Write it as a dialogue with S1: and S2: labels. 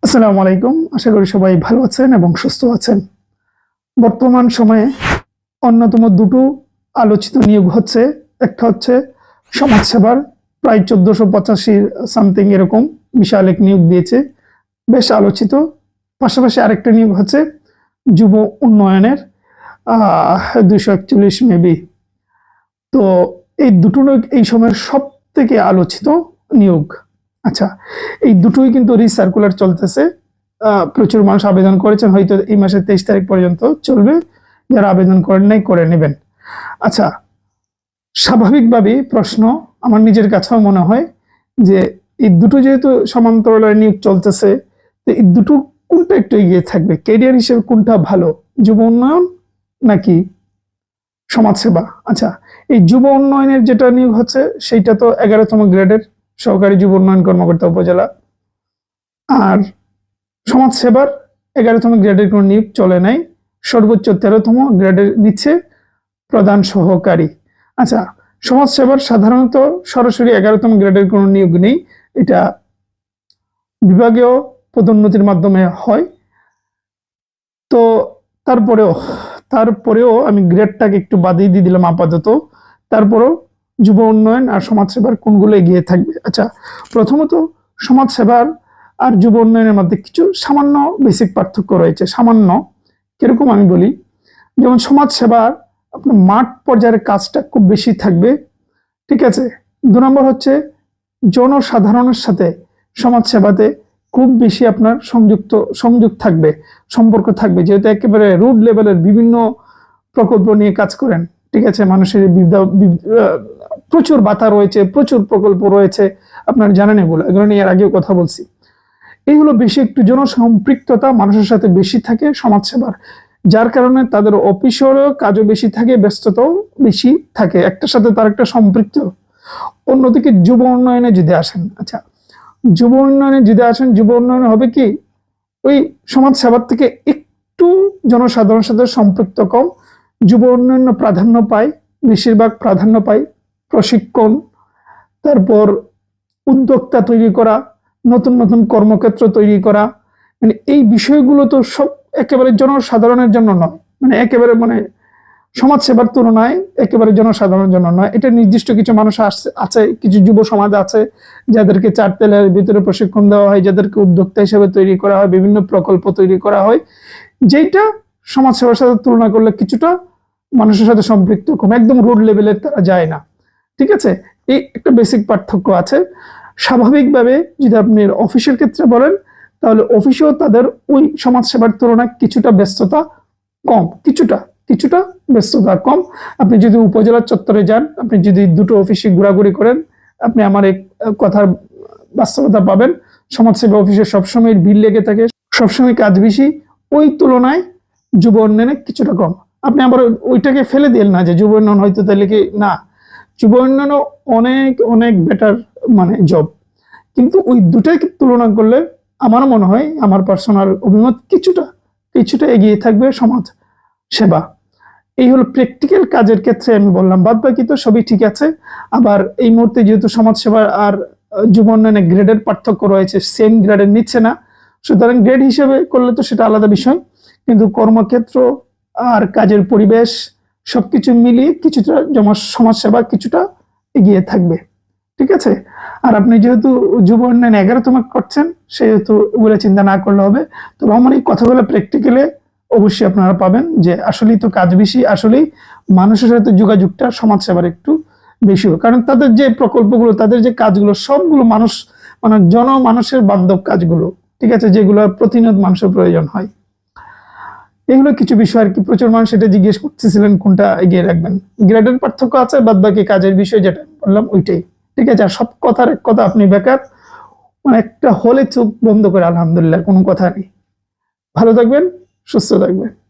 S1: আসসালামু আলাইকুম। আশা করি সবাই ভালো আছেন এবং সুস্থ আছেন। বর্তমান সময়ে অন্যতম দুটো আলোচিত নিয়োগ হচ্ছে, একটা হচ্ছে সমাজসেবার প্রায় ১৪৮৫ সামথিং এরকম বিশাল এক নিয়োগ দিয়েছে, বেশ আলোচিত। পাশাপাশি আরেকটা নিয়োগ হচ্ছে যুব উন্নয়নের ২৪১ মেবি। তো এই দুটো নিয়োগ এই সময়ের সব থেকে আলোচিত নিয়োগ। আচ্ছা, এই দুটোই কিন্তু রিসার্কুলার চলতেছে। প্রচুর মানুষ আবেদন করেছেন, হয়তো এই মাসের ২৩ তারিখ পর্যন্ত চলবে। যারা আবেদন করেন নাই করে নেবেন। আচ্ছা, স্বাভাবিকভাবেই প্রশ্ন আমার নিজের কাছেও মনে হয় যে এই দুটো যেহেতু সমান্তরালে নিয়োগ চলতেছে, তো এই দুটো কোনটা একটু এগিয়ে থাকবে, ক্যারিয়ার হিসেবে কোনটা ভালো, যুব উন্নয়ন নাকি সমাজসেবা? আচ্ছা, এই যুব উন্নয়নের যেটা নিয়োগ হচ্ছে সেইটা তো ১১তম গ্রেডের সহকারী যুব উন্নয়ন কর্মকর্তা উপজেলা। আর সমাজসেবার ১১তম গ্রেডের কোনো নিয়োগ চলে নাই, সর্বোচ্চ ১৩তম গ্রেডের নিচ্ছে প্রধান সহকারী। আচ্ছা, সমাজসেবার সাধারণত সরাসরি ১১তম গ্রেডের কোনো নিয়োগ নেই, এটা বিভাগীয় পদোন্নতির মাধ্যমে হয়। তো তারপরেও আমি গ্রেডটাকে একটু বাদিয়ে দিয়ে দিলাম আপাতত। তারপরেও যুব উন্নয়ন আর সমাজসেবার কোনগুলো এগিয়ে থাকবে? আচ্ছা, প্রথমত সমাজসেবার আর যুব উন্নয়নের মধ্যে কিছু সামান্য বেসিক পার্থক্য রয়েছে। সামান্য কিরকম আমি বলি, যেমন সমাজসেবার আপনার মাঠ পর্যায়ের কাজটা খুব বেশি থাকবে, ঠিক আছে। ২ নম্বর হচ্ছে জনসাধারণের সাথে সমাজসেবাতে খুব বেশি আপনার সংযোগ থাকবে, সম্পর্ক থাকবে, যেহেতু একেবারে রুট লেভেলের বিভিন্ন প্রকল্প নিয়ে কাজ করেন, ঠিক আছে। মানুষের প্রচুর বাধা রয়েছে, প্রচুর প্রকল্প রয়েছে, আপনারা জানেন এগুলো নিয়ে এর আগেও কথা বলছি। এইগুলো বেশি একটু জনসম্পৃক্ততা মানুষের সাথে বেশি থাকে সমাজসেবার, যার কারণে তাদের অফিসেরও কাজও বেশি থাকে, ব্যস্ততাও বেশি থাকে, একটার সাথে তার একটা সম্পৃক্ত। অন্যদিকে যুব উন্নয়নে যদি আসেন, আচ্ছা, যুব উন্নয়নে হবে কি, ওই সমাজসেবার থেকে একটু জনসাধারণের সাথে সম্পৃক্ত কম। যুব উন্নয়ন প্রাধান্য পায়, বেশিরভাগ প্রাধান্য পায় প্রশিক্ষণ, তারপর উদ্যোক্তা তৈরি করা, নতুন নতুন কর্মক্ষেত্র তৈরি করা, মানে এই বিষয়গুলো তো সব একেবারে জনসাধারণের জন্য নয়, মানে একেবারে সমাজসেবার তুলনায় একেবারে জনসাধারণের জন্য নয়। এটা নির্দিষ্ট কিছু মানুষ আছে, কিছু যুব সমাজ আছে যাদেরকে চারতেলের ভিতরে প্রশিক্ষণ দেওয়া হয়, যাদেরকে উদ্যোক্তা হিসেবে তৈরি করা হয়, বিভিন্ন প্রকল্প তৈরি করা হয়, যেটা সমাজসেবার সাথে তুলনা করলে কিছুটা মানুষের সাথে সম্পৃক্ত কম, একদম রোড লেভেলের তারা যায় না, ঠিক আছে। এই একটা বেসিক পার্থক্য আছে। স্বাভাবিকভাবে যদি আপনি অফিসের ক্ষেত্রে বলেন, তাহলে অফিসেও তাদের ওই সমাজসেবার তুলনায় কিছুটা ব্যস্ততা কম, কিছুটা ব্যস্ততা কম। আপনি যদি উপজেলার চত্বরে যান, আপনি যদি দুটো অফিসে ঘোরাঘুরি করেন, আপনি আমার এক কথার বাস্তবতা পাবেন। সমাজসেবা অফিসে সবসময় ভিড় লেগে থাকে, সবসময় কাজ বেশি, ওই তুলনায় যুব উন্নয়নে কিছুটা কম। আপনি আবার ওইটাকে ফেলে দিলেন না যে যুব উন্নয়ন হয়তো তাহলে কি না, যুব উন্নয়নও অনেক অনেক বেটার জব, কিন্তু ওই দুটাই তুলনা করলে আমার মনে হয়, আমার পার্সোনাল অভিমত, কিছুটা এগিয়ে থাকবে সমাজ সেবা। এই হলো প্র্যাকটিক্যাল কাজের ক্ষেত্রে আমি বললাম, বাদ বাকি তো সবই ঠিক আছে। আবার এই মুহূর্তে যেহেতু সমাজসেবা আর যুব উন্নয়নে গ্রেডের পার্থক্য রয়েছে, সেম গ্রেডের নিচ্ছে না, সুতরাং গ্রেড হিসেবে করলে তো সেটা আলাদা বিষয়, কিন্তু কর্মক্ষেত্র আর কাজের পরিবেশ সবকিছু মিলিয়ে কিছুটা সমাজসেবা কিছুটা এগিয়ে থাকবে, ঠিক আছে। আর আপনি যেহেতু যুব উন্নয়ন ১১তম করছেন, সেহেতু ওগুলো চিন্তা না করলে হবে। তবে আমার এই কথাগুলো প্র্যাকটিক্যালে অবশ্যই আপনারা পাবেন যে আসলেই তো কাজ বেশি, আসলেই মানুষের সাথে যোগাযোগটা সমাজসেবার একটু বেশি হয়, কারণ তাদের যে প্রকল্পগুলো, তাদের যে কাজগুলো সবগুলো জনমানুষের বান্ধব কাজগুলো, ঠিক আছে, যেগুলো প্রতিনিয়ত মানুষের প্রয়োজন হয়। এগুলো কিছু বিষয় আর কি, প্রচুর মানুষ এটা জিজ্ঞেস করতেছিলেন কোনটা এগিয়ে রাখবেন। গ্রেডের পার্থক্য আছে, বাদ বাকি কাজের বিষয় যেটা বললাম ওইটাই, ঠিক আছে। আর সব কথার এক কথা, আপনি বেকার, একটা হলে চোখ বন্ধ করে আলহামদুলিল্লাহ, কোনো কথা নেই। ভালো থাকবেন, সুস্থ থাকবেন।